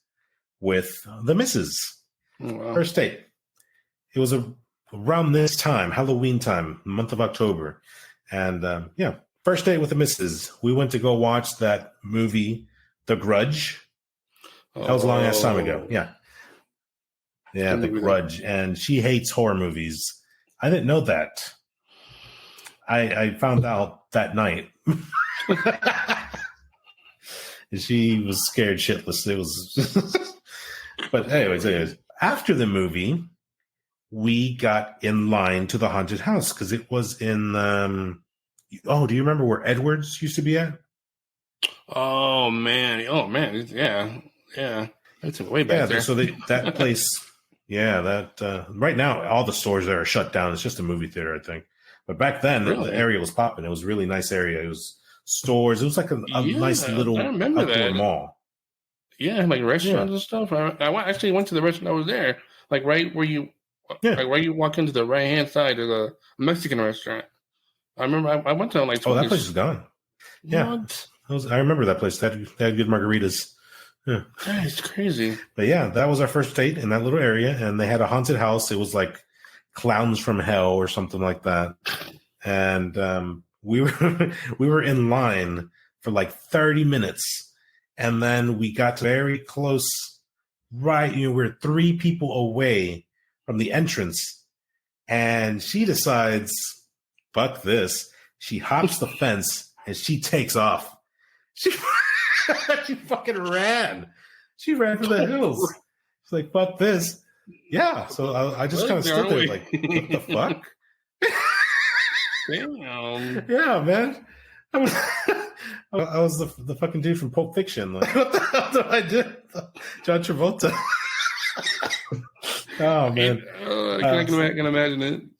with the missus. Oh, wow. First date. It was around this time, Halloween time, month of October. And first date with the missus. We went to go watch that movie, The Grudge. That was a long ass time ago. Yeah. Yeah, The Grudge. And she hates horror movies. I didn't know that. I found out that night. She was scared shitless. It was but anyways, after the movie, we got in line to the haunted house because it was in do you remember where Edwards used to be at? Oh man, yeah. That's way back there. So that place, that right now all the stores there are shut down. It's just a movie theater, I think. But back then, the area was popping. It was a really nice area. It was stores. It was like a nice little outdoor mall. Yeah, like restaurants and stuff. I actually went to the restaurant that was there, like right where you walk into the right hand side of the Mexican restaurant. I remember I went to like. Oh, that place is gone. Yeah, I remember that place. They had good margaritas. Yeah, it's crazy. But yeah, that was our first date in that little area, and they had a haunted house. It was like Clowns from Hell or something like that, and we were in line for like 30 minutes, and then we got very close. Right, we're 3 people away from the entrance, and she decides, "Fuck this!" She hops the fence and she takes off. She fucking ran. She ran for the hills. It's like, "Fuck this!" Yeah, so I just kind of stood there like, what the fuck? Damn. Yeah, man. I was the fucking dude from Pulp Fiction. Like, what the hell did I do? John Travolta. Oh, man. I can imagine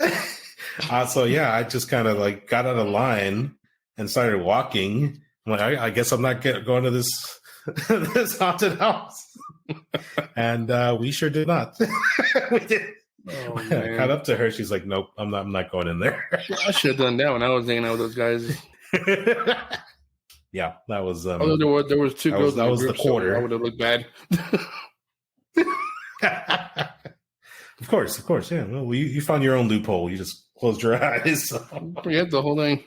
it. So, yeah, I just kind of like got out of line and started walking. I'm like, I guess I'm not going to this this haunted house. And we sure did not. We did. Oh, I got up to her. She's like, "Nope, I'm not going in there." I should have done that when I was hanging out with those guys. Yeah, that was. Although there was two girls. That was the quarter. So I would have looked bad. Of course, yeah. Well, you found your own loophole. You just closed your eyes. So. Forget the whole thing.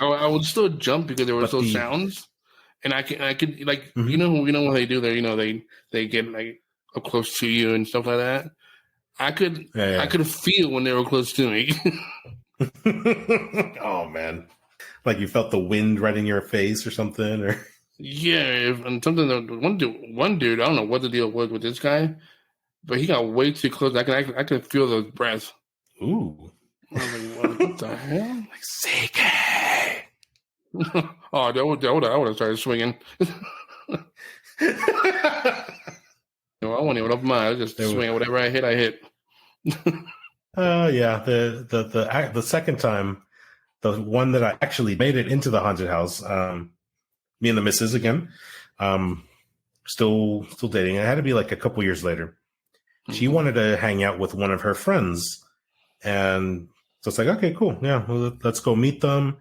I would still jump because there were those sounds, and I could like you know what they do there. You know they get like up close to you and stuff like that. I could feel when they were close to me. Oh man, like you felt the wind right in your face or something, or yeah, and something. One dude, I don't know what the deal was with this guy, but he got way too close. I could feel the breath. Ooh. I was like, what the hell? Like, CK. Oh, I would have started swinging. No, I wouldn't even open my eyes. Just swing whatever I hit. Yeah. The second time, the one that I actually made it into the haunted house, me and the missus again, still dating. It had to be like a couple years later. She wanted to hang out with one of her friends, and so it's like, okay, cool, yeah, well, let's go meet them.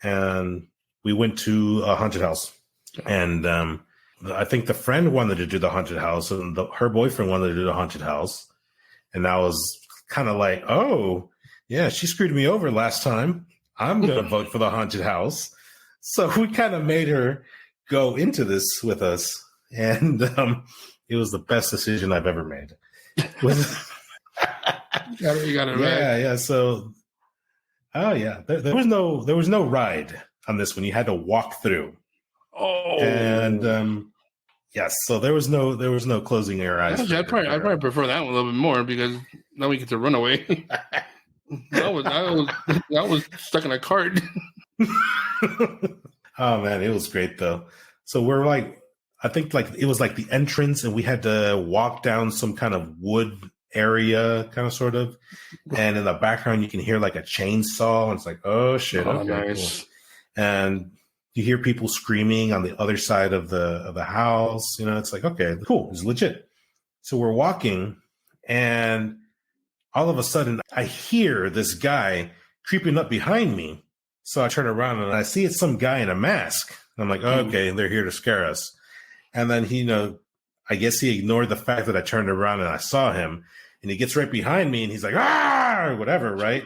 And we went to a haunted house, and I think the friend wanted to do the haunted house, and her boyfriend wanted to do the haunted house, and I was kind of like, oh, yeah, she screwed me over last time. I'm going to vote for the haunted house. So we kind of made her go into this with us, and it was the best decision I've ever made. You got it right. Yeah. So, oh yeah, there was no ride on this one. You had to walk through. Oh, and yes, so there was no closing your eyes. I'd probably prefer that one a little bit more because now we get to run away. I was stuck in a cart. Oh man, it was great though. So we're like, I think like it was like the entrance, and we had to walk down some kind of wood area, kind of sort of. And in the background, you can hear like a chainsaw, and it's like, oh shit, okay, nice. Cool. And you hear people screaming on the other side of the house. You know, it's like, okay, cool, it's legit. So we're walking, and all of a sudden, I hear this guy creeping up behind me. So I turn around and I see it's some guy in a mask. I'm like, oh, okay, they're here to scare us. And then he, I guess he ignored the fact that I turned around and I saw him. And he gets right behind me and he's like, ah, or whatever, right?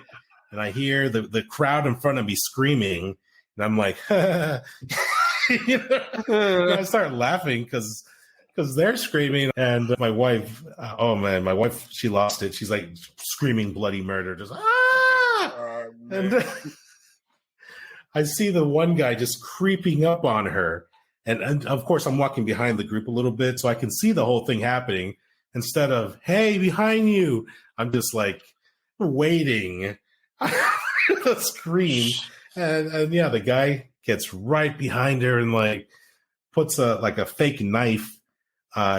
And I hear the crowd in front of me screaming. And I'm like, and I start laughing because they're screaming. And my wife, oh man, my wife, she lost it. She's like screaming bloody murder, just ah! And I see the one guy just creeping up on her. And of course, I'm walking behind the group a little bit so I can see the whole thing happening. Instead of, hey, behind you, I'm just like waiting to scream. And yeah, the guy gets right behind her and like puts a fake knife.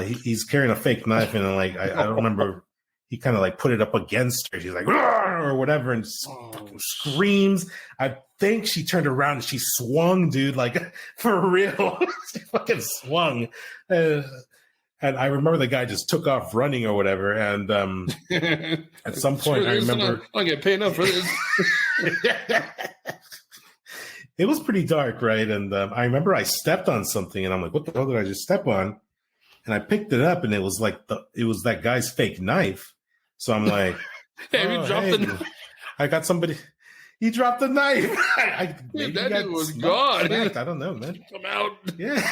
He's carrying a fake knife, and like I don't remember. He kind of like put it up against her. She's like, or whatever, and fucking screams. I think she turned around and she swung, dude, like for real. She fucking swung. And I remember the guy just took off running or whatever. And at some point, I remember. I get paid enough for this. It was pretty dark, right? And I remember I stepped on something, and I'm like, what the hell did I just step on? And I picked it up, and it was like it was that guy's fake knife. So I'm like, I got somebody. He dropped the knife. That dude was gone. I don't know, man. Come out. Yeah.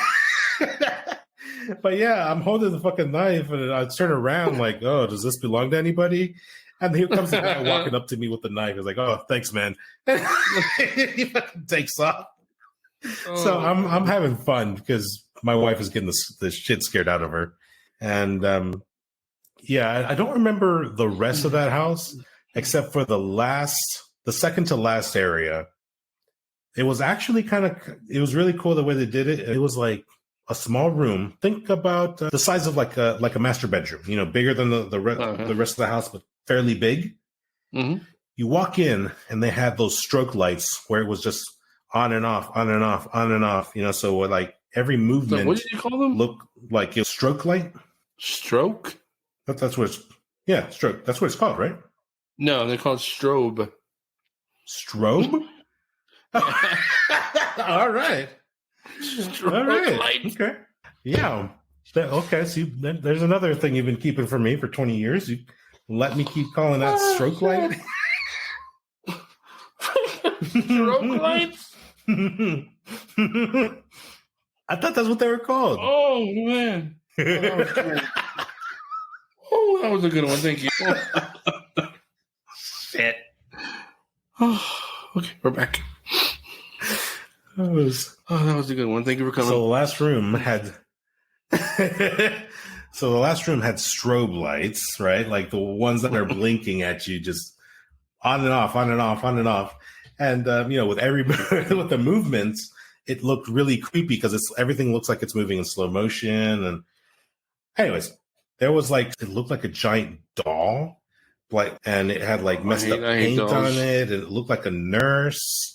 But yeah, I'm holding the fucking knife, and I turn around like, oh, does this belong to anybody? And here comes the guy walking up to me with the knife. He's like, oh, thanks, man. He fucking takes off. So I'm having fun because my wife is getting the shit scared out of her. And yeah, I don't remember the rest of that house except for the second to last area. It was actually it was really cool the way they did it. It was like a small room. Think about the size of like a master bedroom, bigger than the rest of the house, but fairly big. Mm-hmm. You walk in and they had those stroke lights where it was just on and off, on and off, on and off, so like every movement. So what did you call them? Look like a stroke light. Stroke? That's what it's stroke. That's what it's called, right? No, they're called strobe. Strobe? All right. Strobe All right. light. Okay. Yeah. Okay. So there's another thing you've been keeping from me for 20 years. You let me keep calling that stroke light. Stroke lights? I thought that's what they were called. Oh, man. Oh, that was a good one. Thank you. Shit. Okay, we're back. That was a good one. Thank you for coming. So the last room had strobe lights, right? Like the ones that are blinking at you, just on and off, on and off, on and off. And with with the movements, it looked really creepy because everything looks like it's moving in slow motion. And anyways, there was it looked like a giant doll, and it had messed up paint on it, and it looked like a nurse.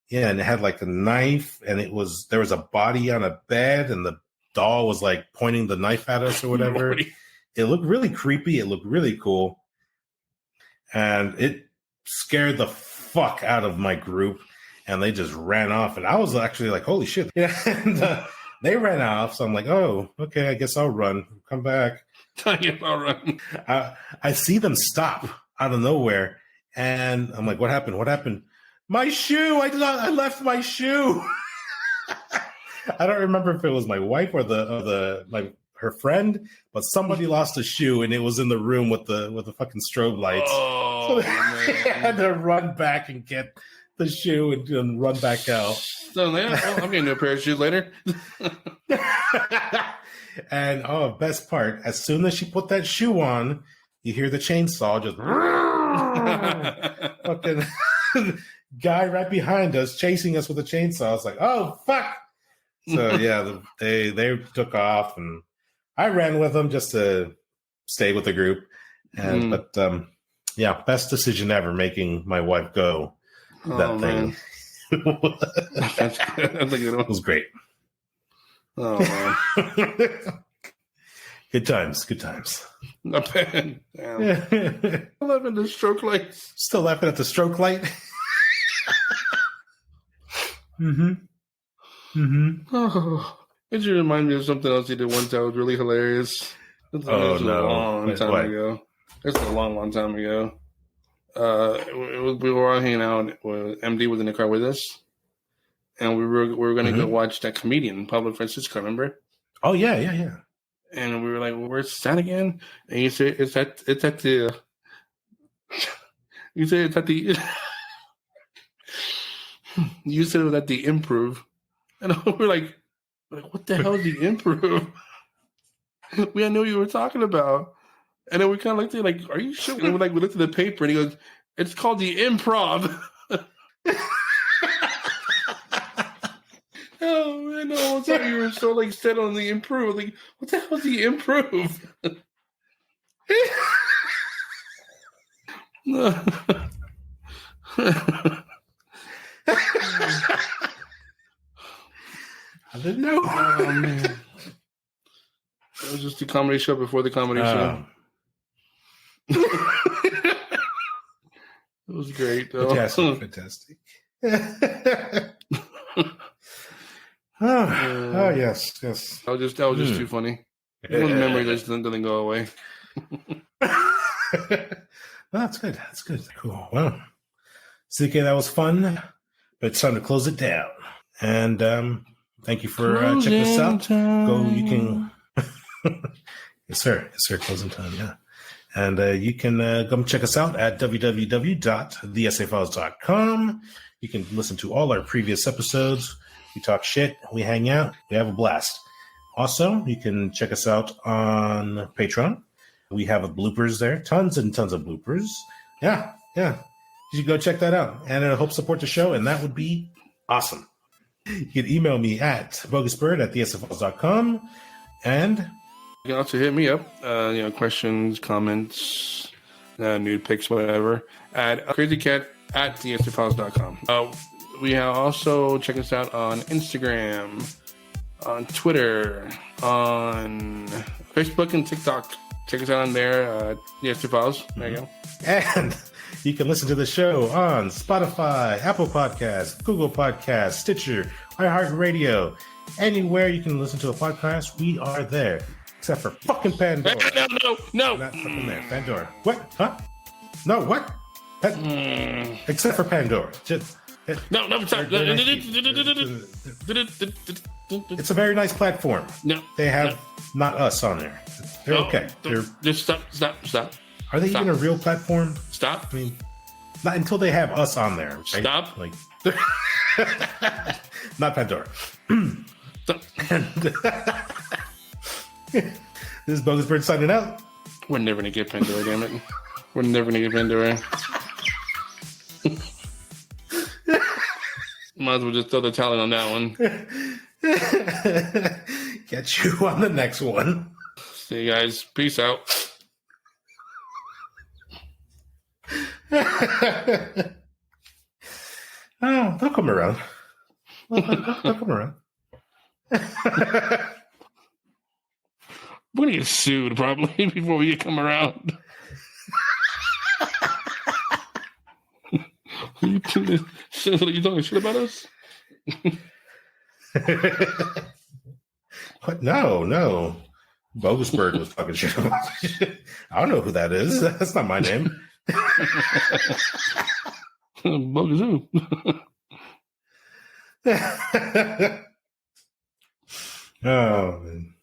Yeah, and it had a knife, and there was a body on a bed, and the doll was pointing the knife at us or whatever. It looked really creepy. It looked really cool, and it scared the fuck out of my group, and they just ran off. And I was actually like, "Holy shit!" Yeah, and they ran off. So I'm like, "Oh, okay. I guess I'll run. Come back." I guess I'll run. I see them stop out of nowhere, and I'm like, "What happened? What happened?" My shoe! I left my shoe. I don't remember if it was my wife or her friend, but somebody lost a shoe, and it was in the room with the fucking strobe lights. Oh, so I had to run back and get the shoe and run back out. So I'm getting a pair of shoes later. And best part, as soon as she put that shoe on, you hear the chainsaw just fucking. Guy right behind us chasing us with a chainsaw. I was like, oh fuck. So yeah, they took off, and I ran with them just to stay with the group. And but yeah, best decision ever, making my wife go that thing. That's a good one. It was great. Oh man. Good times. Not bad. Damn. I'm laughing at the stroke lights. Still laughing at the stroke light. Oh, it should remind me of something else he did one time. It was really hilarious. It was a long time ago. It's a long time ago. We were all hanging out. MD was in the car with us, and we were going to go watch that comedian Pablo Francisco. Remember? Oh yeah. And we were like, well, "Where's that again?" And you say it's at the. You say it's at the. You said it was at the Improv, and we're like, what the hell is the Improv? We didn't know what you were talking about, and then we kind of looked at it like, are you sure? And we looked at the paper, and he goes, it's called the Improv. Oh man, the whole time you were so set on the Improv. Like, what the hell is the Improv? I didn't know. Oh man, it was just the comedy show before the comedy show. It was great, though. Fantastic. Oh yes. That was just too funny. One memory that doesn't go away. That's good. Cool. Well, CK, that was fun, but it's time to close it down. And thank you for checking us out. You can. Yes, sir. Closing time. Yeah. And you can come check us out at www.theessayfiles.com. You can listen to all our previous episodes. We talk shit. We hang out. We have a blast. Also, you can check us out on Patreon. We have bloopers there. Tons and tons of bloopers. Yeah. You should go check that out. And help support the show, and that would be awesome. You can email me at BogusBird@theessayfiles.com. And you can also hit me up, questions, comments, nude pics, whatever, at CrazyKat@theessayfiles.com. We have also check us out on Instagram. on Twitter, on Facebook and TikTok. Check us out on there. Yes, 2 Files. There you go. And you can listen to the show on Spotify, Apple Podcasts, Google Podcasts, Stitcher, iHeartRadio. Anywhere you can listen to a podcast, we are there. Except for fucking Pandora. No. Not fucking there. Pandora. What? Huh? No, what? Except for Pandora. No, stop. It's a very nice platform. No. They have not us on there. They're okay. Just stop. Are they even a real platform? Stop. I mean, not until they have us on there. Right? Stop. Like, not Pandora. This is BogusBird signing out. We're never gonna get Pandora, damn it. We're never gonna get Pandora. Might as well just throw the talent on that one. Get you on the next one. See you guys. Peace out. Oh, they'll come around. They'll come around. We're gonna get sued probably before we come around. You talking shit about us? What? No. BogusBird was talking shit about shit. I don't know who that is. That's not my name. Bogus who? Oh, man.